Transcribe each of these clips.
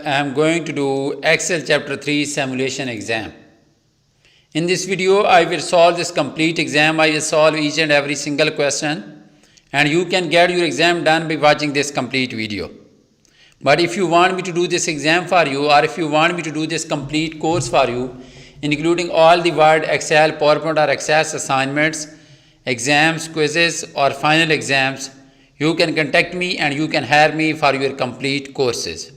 I am going to do Excel chapter 3 simulation exam. In this video I will solve this complete exam. I will solve each and every single question and you can get your exam done by watching this complete video. But if you want me to do this exam for you, or if you want me to do this complete course for you, including all the Word, Excel, PowerPoint or Access assignments, exams, quizzes or final exams, you can contact me and you can hire me for your complete courses.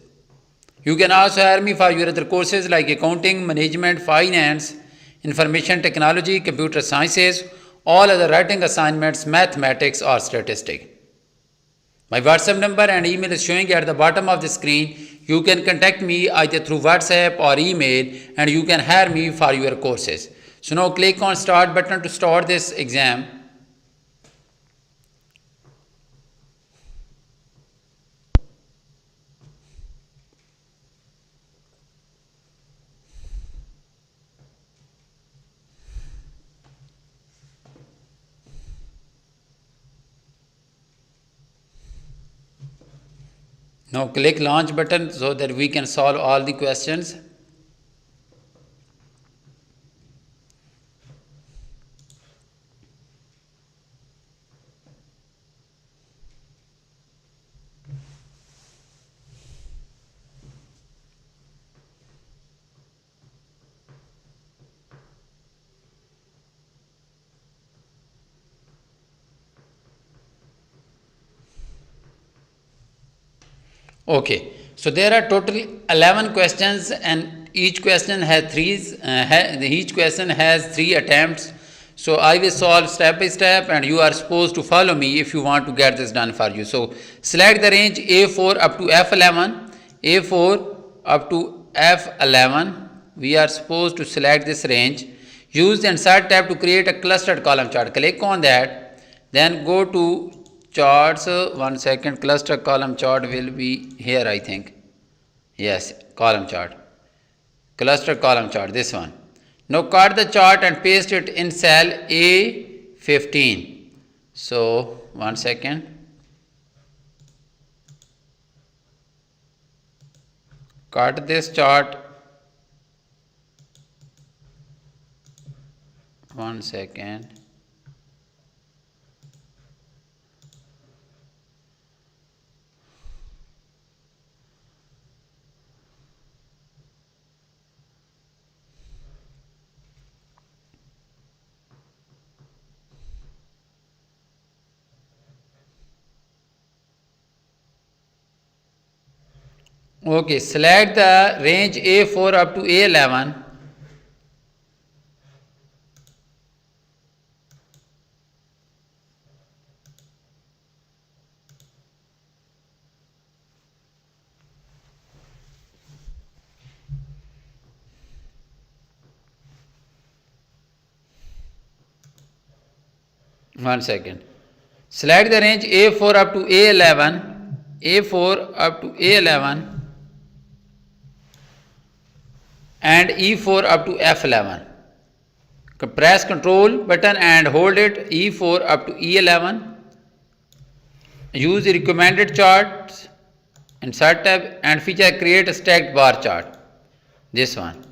You can also hire me for your other courses like accounting, management, finance, information technology, computer sciences, all other writing assignments, mathematics or statistics. My WhatsApp number and email is showing at the bottom of the screen. You can contact me either through WhatsApp or email and you can hire me for your courses. So now click on start button to start this exam. Now click launch button so that we can solve all the questions. Okay, so there are total 11 questions and each question has three attempts. So I will solve step by step and you are supposed to follow me if you want to get this done for you. So select the range A4 up to F11, A4 up to F11. We are supposed to select this range. Use the insert tab to create a clustered column chart. Click on that, then go to charts. One second, cluster column chart will be here, I think. Yes, column chart, cluster column chart, this one. Now cut the chart and paste it in cell A15. So one second, cut this chart. One second. Okay, select the range A4 up to A11. One second. Select the range A4 up to A11, A4 up to A11 and E4 up to F11. Press Ctrl button and hold it, E4 up to E11. Use the recommended charts, insert tab and feature create a stacked bar chart. This one.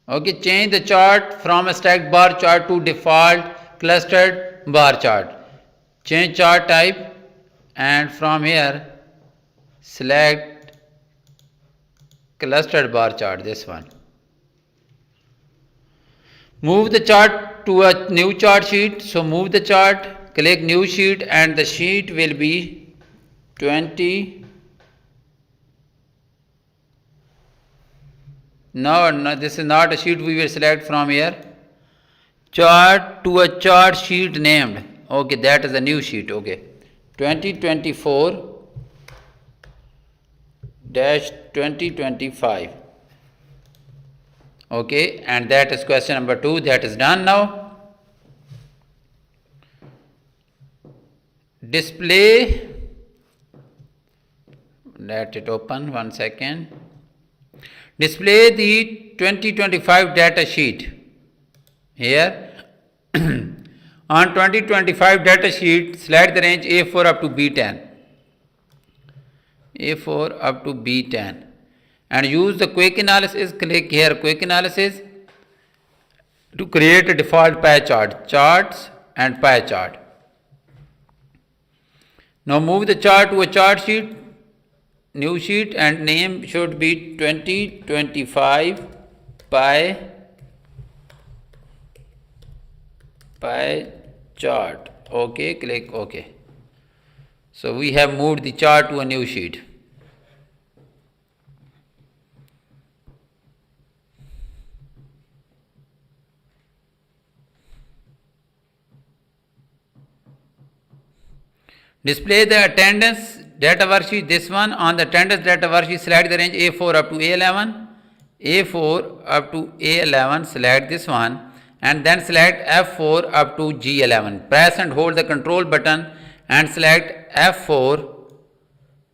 Okay, change the chart from a stacked bar chart to default clustered bar chart. Change chart type and from here select clustered bar chart, this one. Move the chart to a new chart sheet. So move the chart, click new sheet and the sheet will be 20. No, this is not a sheet we will select from here. Chart to a chart sheet named. Okay, that is a new sheet. Okay, 2024-2025. Okay, and that is question number 2. That is done now. Display. Let it open. One second. Display the 2025 data sheet. Here on 2025 data sheet, select the range A4 up to B10. A4 up to B10 and use the quick analysis. Click here quick analysis to create a default pie chart, charts and pie chart. Now move the chart to a chart sheet, new sheet, and name should be 2025 pie chart. Okay, click OK. So we have moved the chart to a new sheet. Display the attendance data worksheet, this one. On the attendance data worksheet, select the range A4 up to A11. A4 up to A11, select this one, and then select F4 up to G11. Press and hold the control button and select F4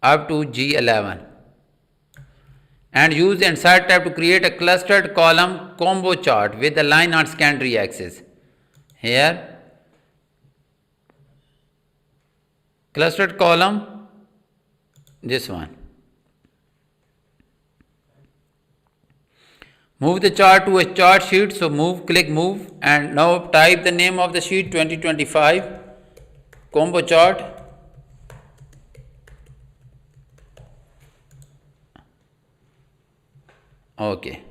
up to G11. And use the insert tab to create a clustered column combo chart with the line on secondary axis. Here, clustered column, this one. Move the chart to a chart sheet, so click move, and now type the name of the sheet, 2025 combo chart. Okay.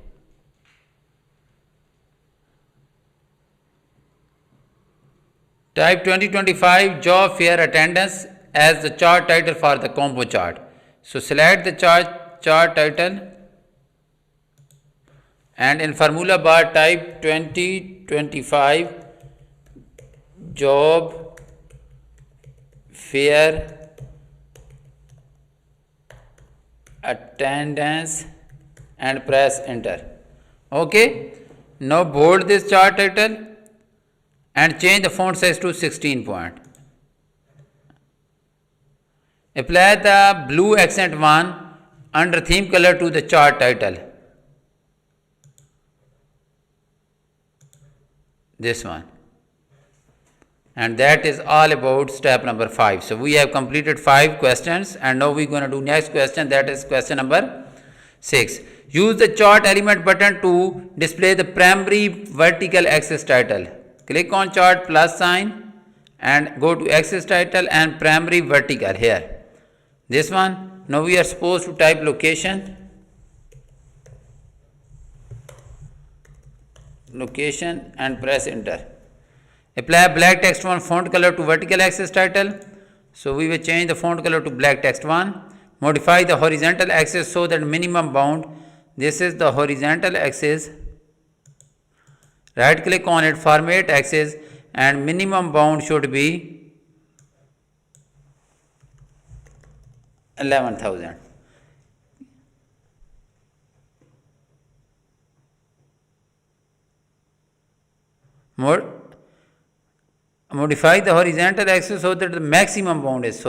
Type 2025 job fair attendance as the chart title for the combo chart. So select the chart title and in formula bar type 2025 job fair attendance and press enter. Okay. Now bold this chart title and change the font size to 16 point. Apply the blue accent one under theme color to the chart title. This one. And that is all about step number 5. So we have completed 5 questions, and now we are going to do next question, that is question number 6. Use the chart element button to display the primary vertical axis title. Click on chart plus sign and go to axis title and primary vertical here. This one. Now we are supposed to type location and press enter. Apply black text 1 font color to vertical axis title. So we will change the font color to black text 1. Modify the horizontal axis so that minimum bound, this is the horizontal axis. Right click on it, format axis, and minimum bound should be 11,000. Modify the horizontal axis so that the maximum bound is,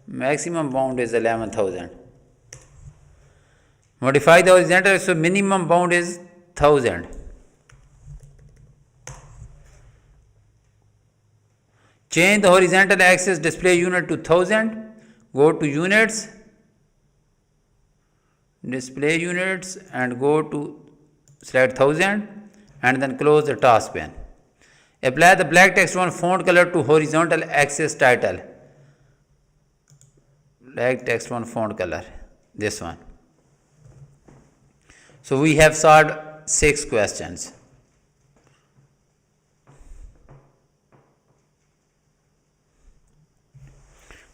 maximum bound is 11,000. Modify the horizontal axis so minimum bound is 1000. Change the horizontal axis display unit to 1000. Go to units, display units, and go to select 1000 and then close the task pane. Apply the black text 1 font color to horizontal axis title. Black text 1 font color, this one. So we have solved 6 questions.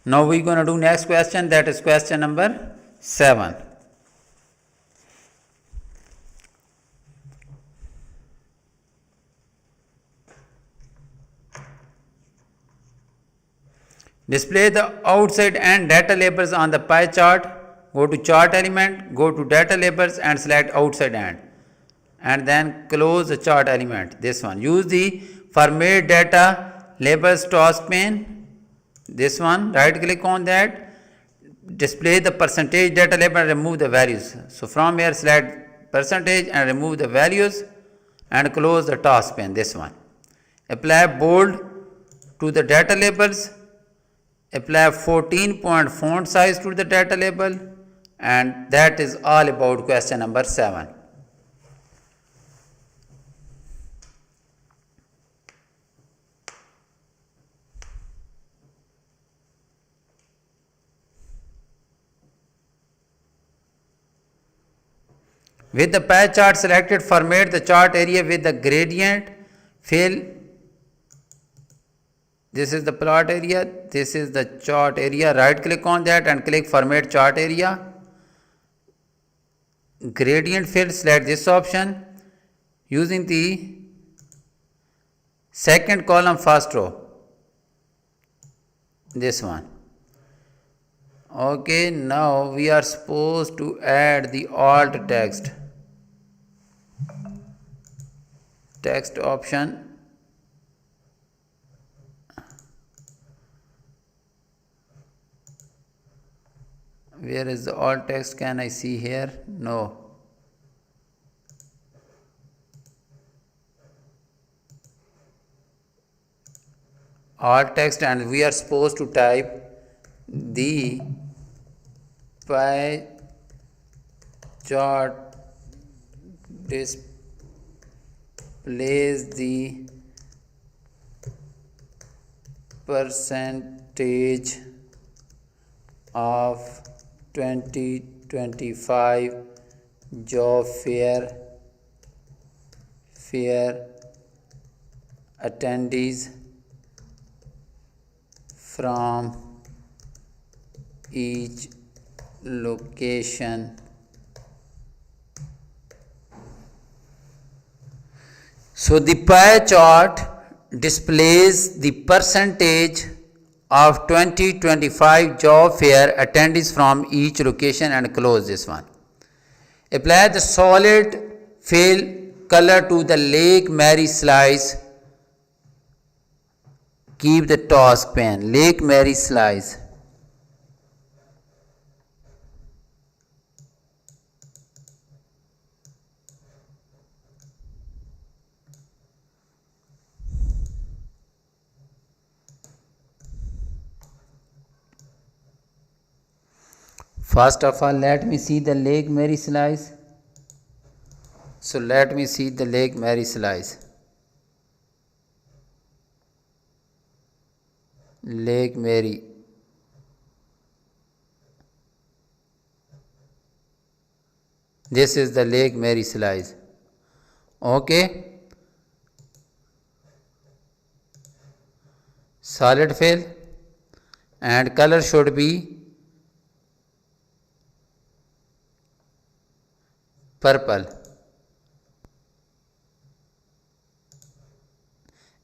Now we are going to do next question, that is question number 7. Display the outside and data labels on the pie chart. Go to chart element, go to data labels and select outside and then close the chart element, this one. Use the format data labels task pane, this one. Right click on that, display the percentage data label and remove the values. So from here select percentage and remove the values and close the task pane, this one. Apply bold to the data labels Apply 14-point font size to the data label, and that is all about question number 7. With the pie chart selected, format the chart area with the gradient. Fill. This is the plot area. This is the chart area. Right click on that and click format chart area. Gradient fill, select this option. Using the second column first row. This one. Okay, now we are supposed to add the alt text. Text option. Where is the alt text? Can I see here? No. Alt text, and we are supposed to type the pie chart displays the percentage of 2025 job fair attendees from each location. So the pie chart displays the percentage of 2025 job fair attendees from each location, and close this one. Apply the solid fill color to the Lake Mary slice. Keep the task pane. Lake Mary slice. First of all, let me see the Lake Mary slice. So let me see the Lake Mary slice. Lake Mary. This is the Lake Mary slice. Okay. Solid fill, and color should be purple.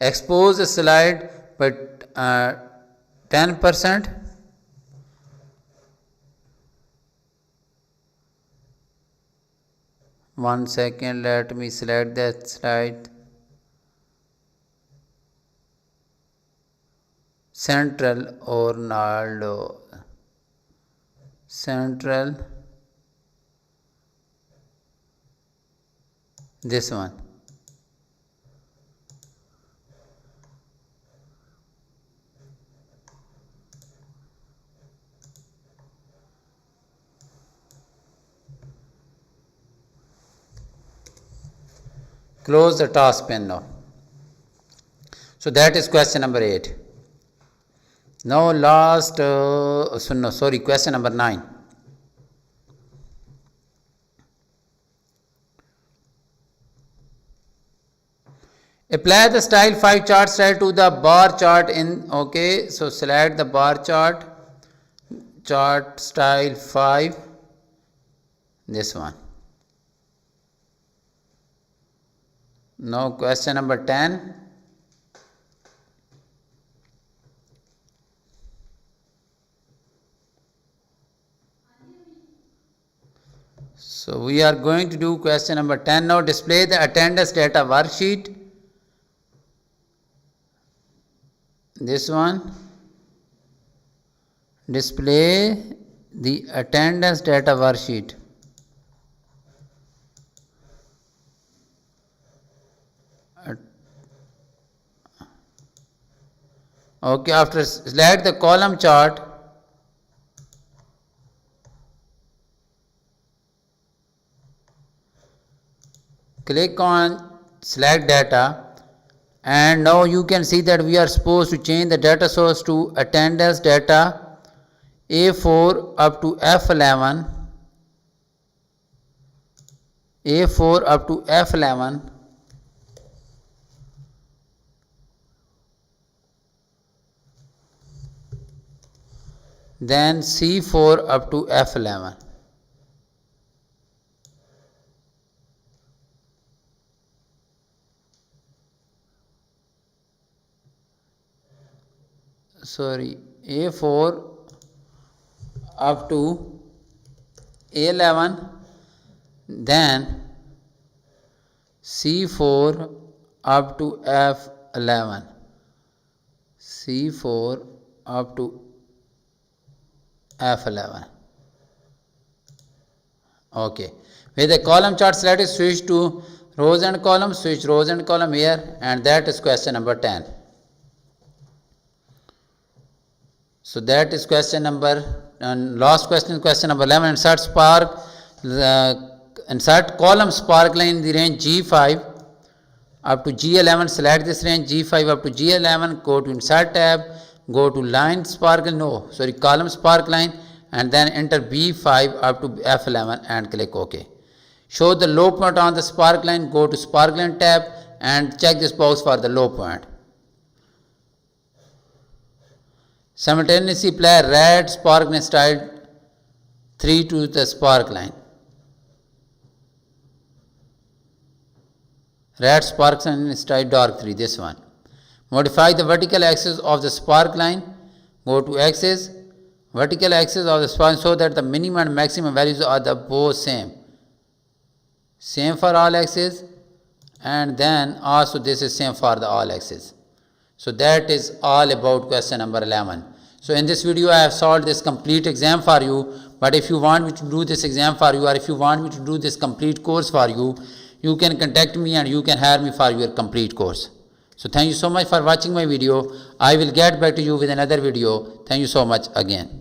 Expose the slide by 10%. One second, let me select that slide. Central or Naldo. Central. This one. Close the task pane now. So that is question number 8. Now question number 9. Apply the style 5 chart style to the bar chart in, okay, so select the bar chart style 5, this one. Now question number 10. So we are going to do question number 10 now. Display the attendance data worksheet. This one. Display the attendance data worksheet. Okay, after select the column chart, click on select data, and now you can see that we are supposed to change the data source to attendance data A4 up to F11, A4 up to F11, then C4 up to F11. Sorry, A4 up to A11, then C4 up to F11, C4 up to F11. Okay, with the column chart selected, switch to rows and columns, switch rows and column here, and that is question number 10. So that is question number, and last question, question number 11. Insert spark, insert column spark line in the range G5 up to G11. Select this range G5 up to G11. Go to insert tab. Go to line spark, column spark line, and then enter B5 up to F11 and click OK. Show the low point on the spark line. Go to spark line tab and check this box for the low point. Simultaneously apply red spark line stride 3 to the spark line. Red spark line stride dark 3, this one. Modify the vertical axis of the spark line. Go to axis, vertical axis of the spark, so that the minimum and maximum values are the both same. Same for all axes, and then also this is same for the all axes. So that is all about question number 11. So in this video I have solved this complete exam for you, but if you want me to do this exam for you, or if you want me to do this complete course for you, you can contact me and you can hire me for your complete course. So thank you so much for watching my video. I will get back to you with another video. Thank you so much again.